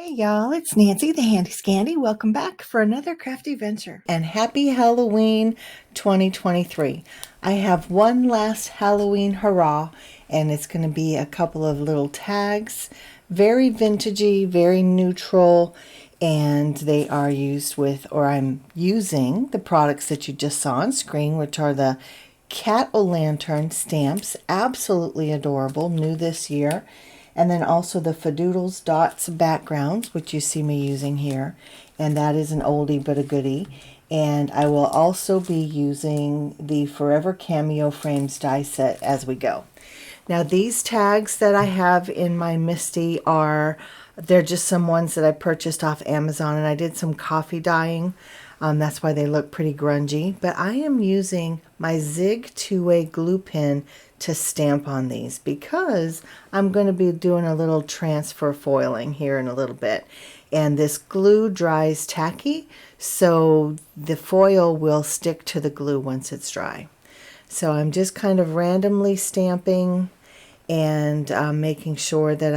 Hey y'all, it's Nancy the Handy Scandy. Welcome back for another crafty venture. And happy Halloween 2023. I have one last Halloween hurrah, and it's going to be a couple of little tags. Very vintagey, very neutral, and they are used with, or I'm using, the products that you just saw on screen, which are the Cat-O-Lantern stamps. Absolutely adorable, new this year. And then also the Fadoodles Dots backgrounds, which you see me using here. And that is an oldie but a goodie. And I will also be using the Forever Cameo Frames die set as we go. Now these tags that I have in my Misty they're just some ones that I purchased off Amazon, and I did some coffee dyeing. That's why they look pretty grungy. But I am using my Zig 2-way glue pen to stamp on these because I'm going to be doing a little transfer foiling here in a little bit. And this glue dries tacky, so the foil will stick to the glue once it's dry. So I'm just kind of randomly stamping and making sure that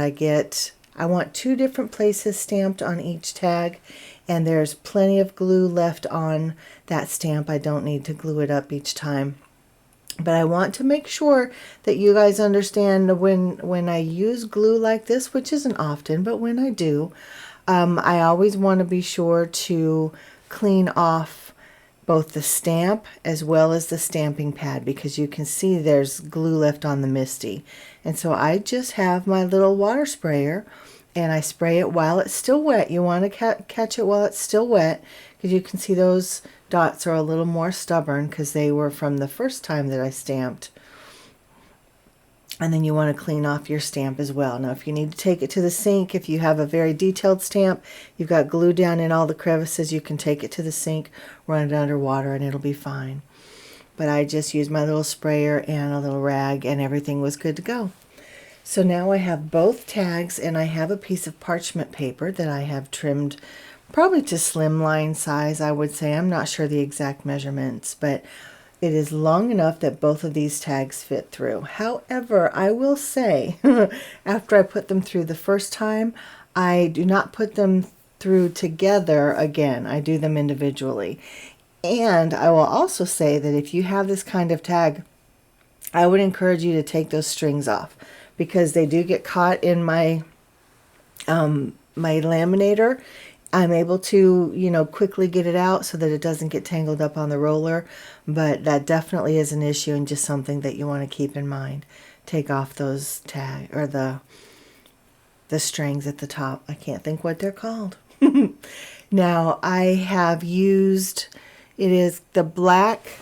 I want 2 different places stamped on each tag, and there's plenty of glue left on that stamp. I don't need to glue it up each time. But I want to make sure that you guys understand when I use glue like this, which isn't often, but when I do, I always want to be sure to clean off both the stamp as well as the stamping pad, because you can see there's glue left on the Misty. And so I just have my little water sprayer, and I spray it while it's still wet. You want to catch it while it's still wet, because you can see those dots are a little more stubborn because they were from the first time that I stamped. And then you want to clean off your stamp as well. Now if you need to take it to the sink, if you have a very detailed stamp, you've got glue down in all the crevices, you can take it to the sink, run it under water, and it'll be fine. But I just used my little sprayer and a little rag, and everything was good to go. So now I have both tags, and I have a piece of parchment paper that I have trimmed probably to slimline size, I would say. I'm not sure the exact measurements, but it is long enough that both of these tags fit through. However, I will say, after I put them through the first time, I do not put them through together again. I do them individually. And I will also say that if you have this kind of tag, I would encourage you to take those strings off, because they do get caught in my my laminator. I'm able to, quickly get it out so that it doesn't get tangled up on the roller, but that definitely is an issue and just something that you want to keep in mind. Take off those the strings at the top. I can't think what they're called. Now I have used, it is the black,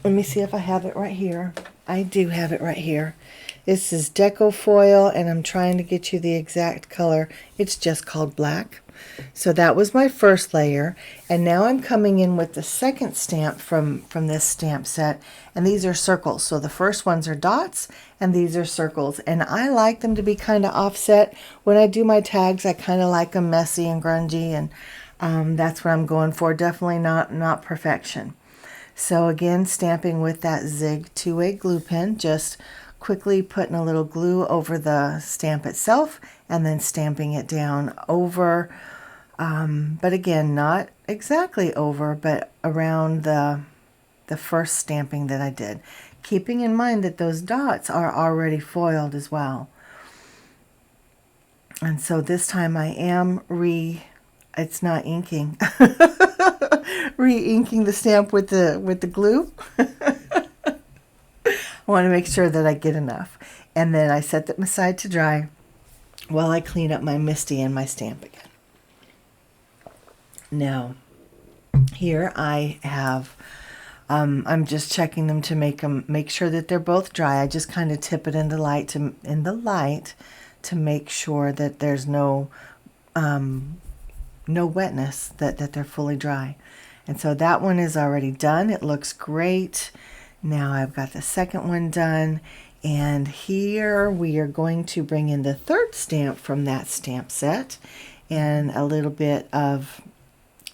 let me see if I have it right here. I do have it right here. This is Deco Foil, and I'm trying to get you the exact color. It's just called black. So that was my first layer, and now I'm coming in with the second stamp from this stamp set, and these are circles. So the first ones are dots, and these are circles, and I like them to be kind of offset. When I do my tags, I kind of like them messy and grungy, and that's what I'm going for. Definitely not perfection. So again, stamping with that Zig 2-way glue pen, just quickly putting a little glue over the stamp itself and then stamping it down over, but again, not exactly over, but around the first stamping that I did, keeping in mind that those dots are already foiled as well. And so this time I am it's not inking, re-inking the stamp with the glue. I want to make sure that I get enough. And then I set them aside to dry while I clean up my Misty and my stamp again. Now, here I have, I'm just checking them to make sure that they're both dry. I just kind of tip it in the light to make sure that there's no wetness, that they're fully dry. And so that one is already done. It looks great. Now I've got the second one done, and here we are going to bring in the third stamp from that stamp set and a little bit of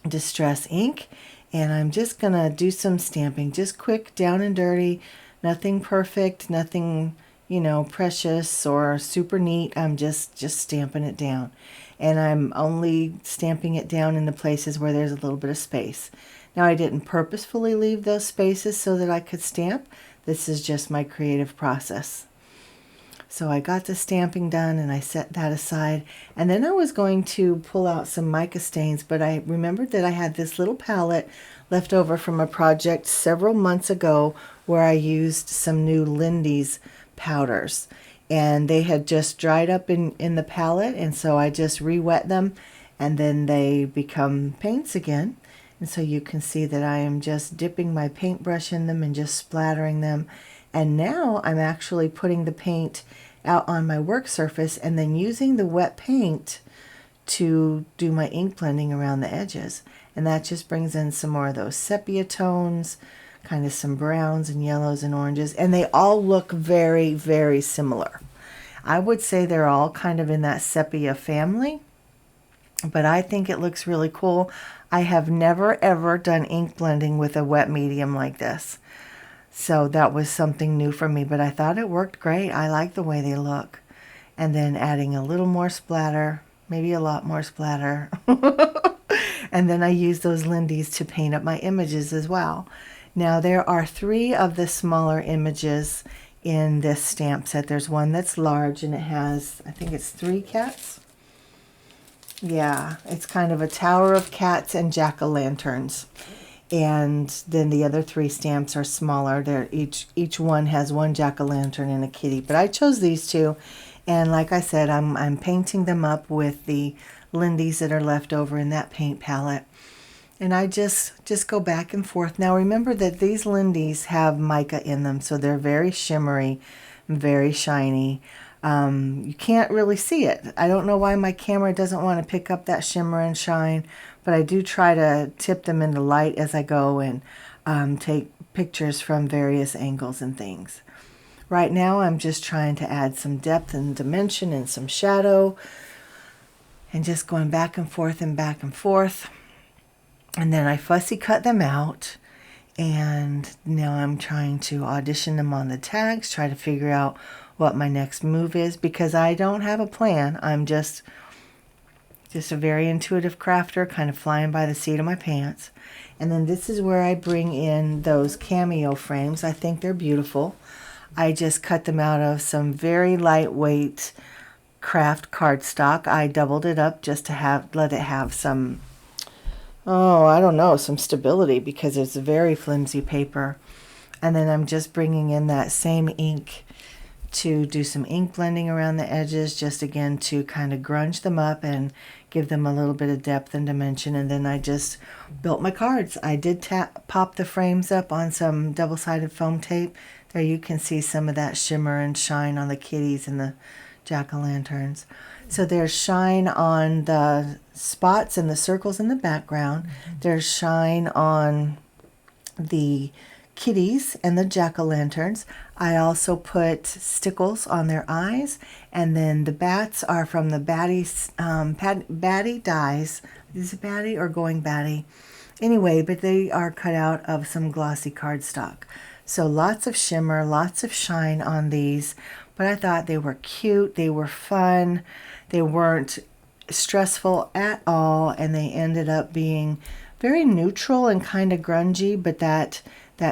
Distress ink, and I'm just gonna do some stamping, just quick, down and dirty, nothing perfect, nothing precious or super neat. I'm just stamping it down. and I'm only stamping it down in the places where there's a little bit of space. Now, I didn't purposefully leave those spaces so that I could stamp. This is just my creative process. So I got the stamping done and I set that aside. And then I was going to pull out some mica stains, but I remembered that I had this little palette left over from a project several months ago where I used some new Lindy's powders. And they had just dried up in the palette, and so I just re-wet them, and then they become paints again. And so you can see that I am just dipping my paintbrush in them and just splattering them. And now I'm actually putting the paint out on my work surface and then using the wet paint to do my ink blending around the edges. And that just brings in some more of those sepia tones, kind of some browns and yellows and oranges. And they all look very, very similar. I would say they're all kind of in that sepia family, but I think it looks really cool. I have never ever done ink blending with a wet medium like this. So that was something new for me, but I thought it worked great. I like the way they look. And then adding a little more splatter, maybe a lot more splatter. And then I use those Lindy's to paint up my images as well. Now there are 3 of the smaller images in this stamp set. There's one that's large and it has, I think it's 3 cats. Yeah, it's kind of a tower of cats and jack-o'-lanterns. And then the other 3 stamps are smaller. They're each one has one jack-o'-lantern and a kitty. But I chose these 2, and like I said, I'm painting them up with the Lindy's that are left over in that paint palette. And I just go back and forth. Now remember that these Lindy's have mica in them, so they're very shimmery, very shiny. You can't really see it. I don't know why my camera doesn't want to pick up that shimmer and shine, but I do try to tip them into light as I go and take pictures from various angles and things. Right now I'm just trying to add some depth and dimension and some shadow and just going back and forth and back and forth. And then I fussy cut them out, and now I'm trying to audition them on the tags, try to figure out what my next move is, because I don't have a plan. I'm just a very intuitive crafter, kind of flying by the seat of my pants. And then this is where I bring in those cameo frames. I think they're beautiful. I just cut them out of some very lightweight craft cardstock. I doubled it up just to let it have some, I don't know, some stability, because it's very flimsy paper. And then I'm just bringing in that same ink to do some ink blending around the edges, just again to kind of grunge them up and give them a little bit of depth and dimension. And then I just built my cards. I did pop the frames up on some double-sided foam tape. There you can see some of that shimmer and shine on the kitties and the jack-o'-lanterns. So there's shine on the spots and the circles in the background. There's shine on the kitties and the jack-o'-lanterns. I also put stickles on their eyes, and then the bats are from the Batty dies. Is it Batty or Going Batty? Anyway, but they are cut out of some glossy cardstock. So lots of shimmer, lots of shine on these, but I thought they were cute, they were fun, they weren't stressful at all, and they ended up being very neutral and kind of grungy, but that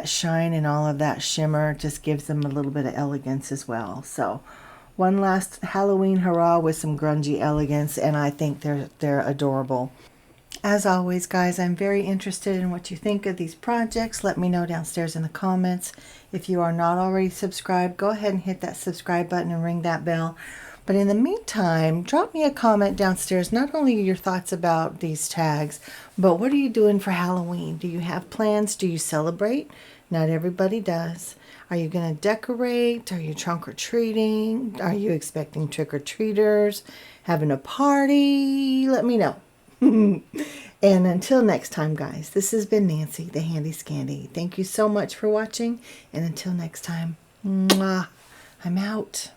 shine and all of that shimmer just gives them a little bit of elegance as well. So one last Halloween hurrah with some grungy elegance, and I think they're adorable. As always, guys, I'm very interested in what you think of these projects. Let me know downstairs in the comments. If you are not already subscribed, go ahead and hit that subscribe button and ring that bell. But in the meantime, drop me a comment downstairs, not only your thoughts about these tags, but what are you doing for Halloween? Do you have plans? Do you celebrate? Not everybody does. Are you going to decorate? Are you trunk or treating? Are you expecting trick-or-treaters? Having a party? Let me know. And until next time, guys, this has been Nancy, the Handy Scandy. Thank you so much for watching, and until next time, mwah, I'm out.